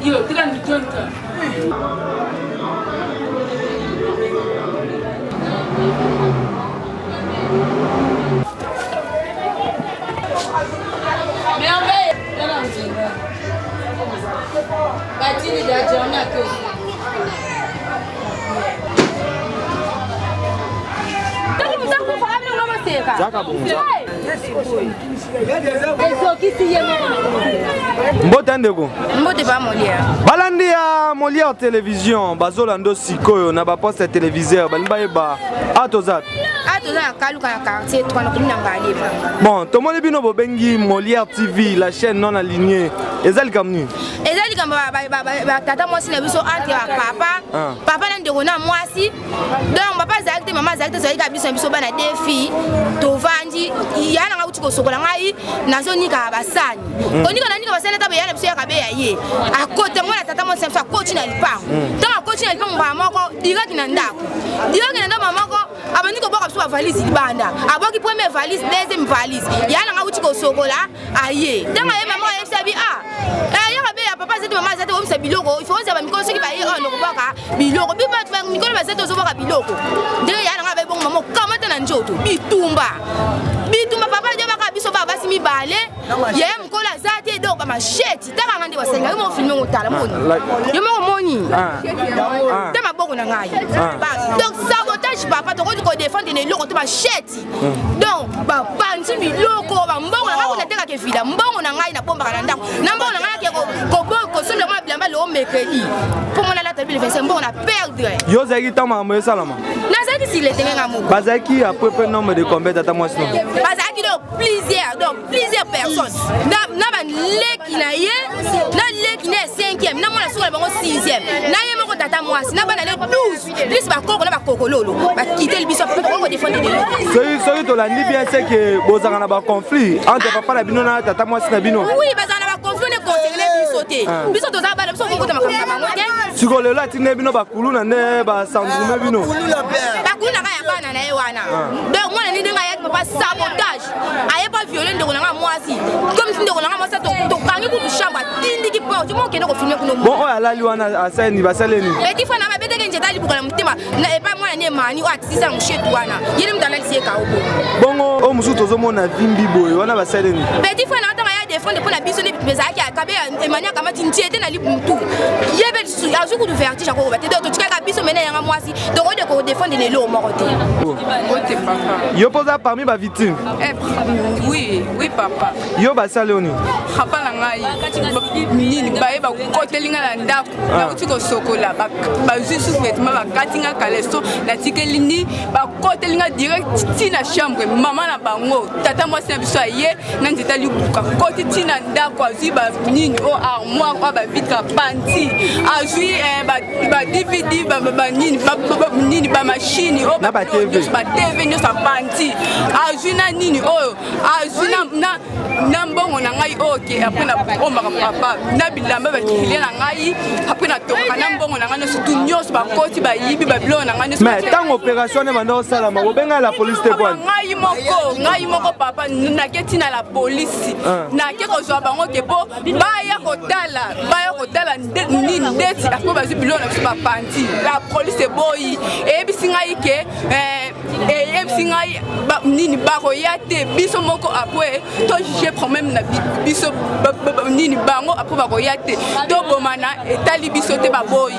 Yo, tiga mitonka. Mbote ndeko. Mbote ba Molière. Balandi ya Molière télévision, bazolando sikoyo na ba poste téléviseur, balimba yeba atozat. Atozat kaluka na quartier 3 na komina ngaliba. Bon, tomoni bino bobengi Molière TV, la chaîne non alignée. Ezali kamni. Ezali kamba ba tata mwasi na biso entre papa. Papa na ndeko na mwasi. Donc papa zakte mama zakte zali ka biso bana défi. Tovandi yana nga utiko sokola ngai nazonika basani. Onika na nika basani tabe yana biso ya kabeya ye. Akote mwana tata mwasi mfa coach na lipango. Tama coach na lipango ba moko direct na ndako. Direct na ndako mamako abandi ko boka biso ba valise libanda. Aboki première valise, deuxième valise. Yana nga utiko sokola aye. Tama ye mama ya sabi papa zete mama zete omisa biloko il faut ça ba mikolo soki ba ye on lokoboka biloko bi ba mikolo ba zete ozoboka biloko ndenge yana nga ba bongo mama kamata na njoto bitumba papa ndio baka biso ba basi mibale ye mkola zate donc ba machete taka ngande wasenga yo mo filmer ngotala moni yo mo moni tema bongo na ngai donc sabotage papa to ko défendre ne loko to machete donc ba panzi biloko ba mbongo na ngako na teka ke fila mbongo na ngai na bomba na ndako na mbongo na ngai ke ko so le mo bilamba le mercredi pour mon la table 25 mbongo na perdre yo zaki tama mo salama na zaki si le tenga ngamo bazaki après peu nombre de combien tata moi sinon bazaki donc plusieurs personnes na ba leki na ye na leki na 5e na mona sura bango 6e na ye moko tata mwasi na bana le 12 plus ba koko na ba kokololo ba quitter le biso pour ko défendre les soki to landi bien c'est que bozanga na ba conflit entre papa na bino na tata mwasi na bino oui bazanga na ba conflit ne conseiller biso te biso to za bana biso ko kota makambo bango te siko lelo atine bino ba kuluna ne ba sandrume bino ba kuluna ka ya bana na ye wana donc mwana ni dinga ya papa sabotage aye pas violer ndeko na mwasi comme si ndeko na mwasi to kangi ku chambre tindi ki po tu mo kende ko filmer kuno bon oya lali wana asani basaleni beti fana ba beteke njeta libuka na mutima na epa mwana ni mani o atisa mshetu wana yele mtala lisieka obo bongo o musu tozomona vimbi boye wana basaleni beti fana atanga ya défendre pour la biso ne bezaki akabe emania kama tintiete na libu mutu yebe azuku du vertige ko ba te do to tika biso mena yanga mwasi donc on de ko défendre les lots morote Côté papa. yo posa parmi ba victime Oui, papa. yo basaleni Papa na ngai nini baye ba kotelinga na ndako na utiko sokola ba zusu vêtement ba katinga kaleso na tikelini ba kotelinga direct tina chambre mama na bango tata mwasi na biso aye na nzeta libuka koti tina ndako azui ba nini o armoire ba vitre panti azui ba DVD ba nini ba machine o ba TV nyo sa panti azui na nini o azui na mbongo na ngai oke après na bomba papa na bilamba ba kile na ngai après na toka na mbongo na ngai surtout nyos ba koti ba yibi ba blo na ngai mais tant opération ne bando sala ma bobenga la police te kwa ngai moko papa na keti na la police na ke ko zo bango ke po baya kotala nini ndeti après ba blo na ba panti la police boyi e bisinga ike singai nini bako yate biso moko après to juger problème na biso nini bango après bako yate to bomana etali biso te baboyi